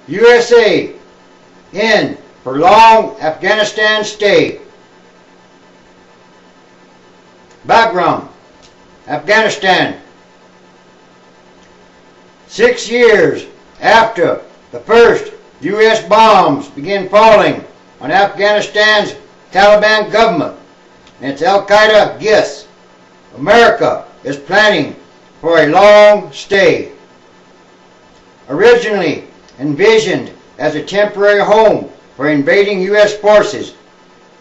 U.S.A. in for long Afghanistan stay. Background: Afghanistan. 6 years after the first U.S. bombs began falling on Afghanistan's Taliban government and its Al-Qaeda guests, America is planning for a long stay. Originally envisioned as a temporary home for invading U.S. forces,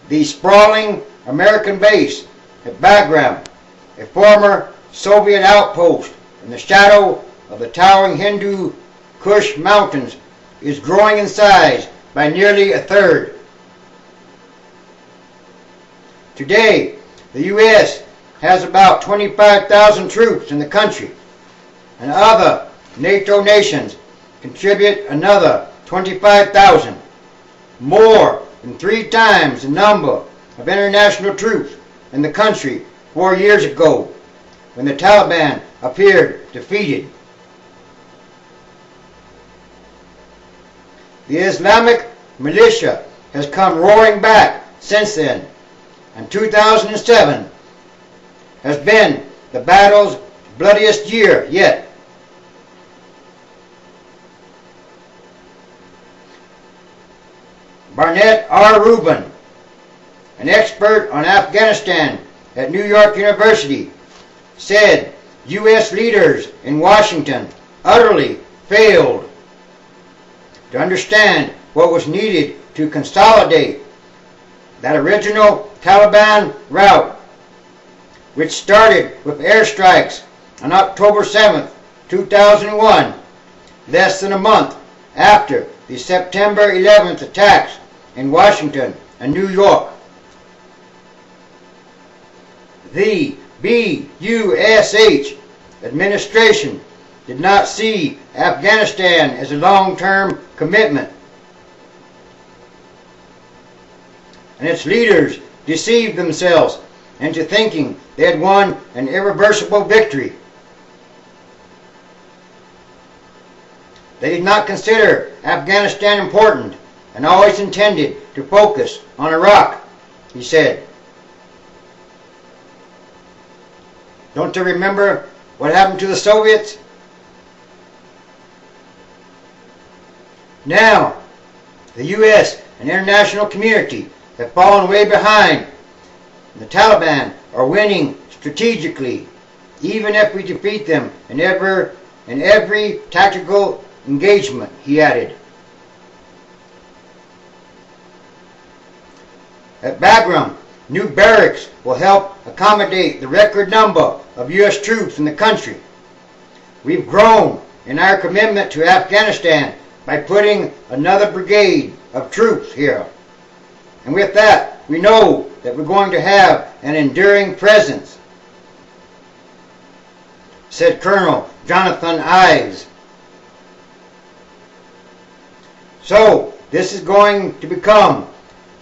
the sprawling American base at Bagram, a former Soviet outpost in the shadow of the towering Hindu Kush Mountains, is growing in size by nearly a third. Today, the U.S. has about 25,000 troops in the country, and other NATO nations contribute another 25,000, more than 3 times the number of international troops in the country 4 years ago, when the Taliban appeared defeated. The Islamic militia has come roaring back since then, and 2007 has been the battle's bloodiest year yet. Barnett R. Rubin, an expert on Afghanistan at New York University, said U.S. leaders in Washington utterly failed to understand what was needed to consolidate that original Taliban route, which started with airstrikes on October 7, 2001, less than a month after the September 11th attacks in Washington and New York. The U.S.A. administration did not see Afghanistan as a long-term commitment, and its leaders deceived themselves into thinking they had won an irreversible victory. They did not consider Afghanistan important and always intended to focus on Iraq, he said. Don't you remember what happened to the Soviets? Now, the U.S. and international community have fallen way behind. The Taliban are winning strategically, even if we defeat them in every tactical engagement, he added. At Bagram, new barracks will help accommodate the record number of U.S. troops in the country. We've grown in our commitment to Afghanistan by putting another brigade of troops here. And with that, we know that we're going to have an enduring presence, said Colonel Jonathan Ives. So, this is going to become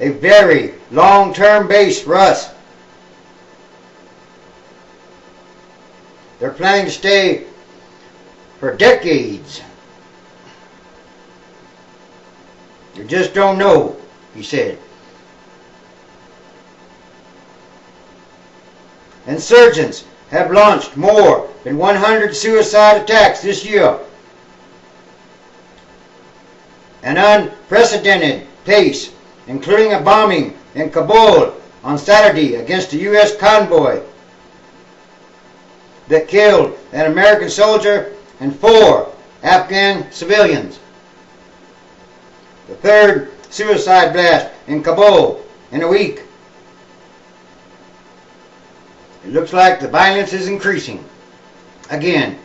a very long-term base for us. They're planning to stay for decades. You just don't know, he said. Insurgents have launched more than 100 suicide attacks this year, an unprecedented pace, including a bombing in Kabul on Saturday against a U.S. convoy that killed an American soldier and 4 Afghan civilians. The third suicide blast in Kabul in a week. It looks like the violence is increasing again.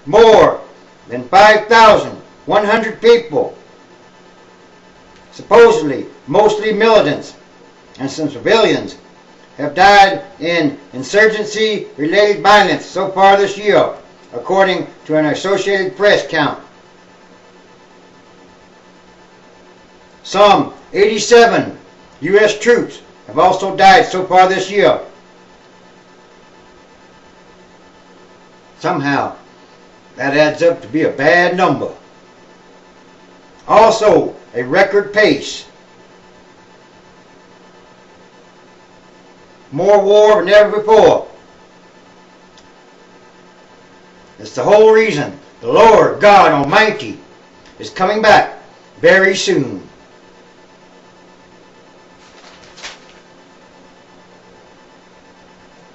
More than 5,100 people, supposedly mostly militants and some civilians, have died in insurgency-related violence so far this year, according to an Associated Press count. Some 87 U.S. troops have also died so far this year. Somehow, that adds up to be a bad number. Also a record pace. More war than ever before. That's the whole reason the Lord God Almighty is coming back very soon.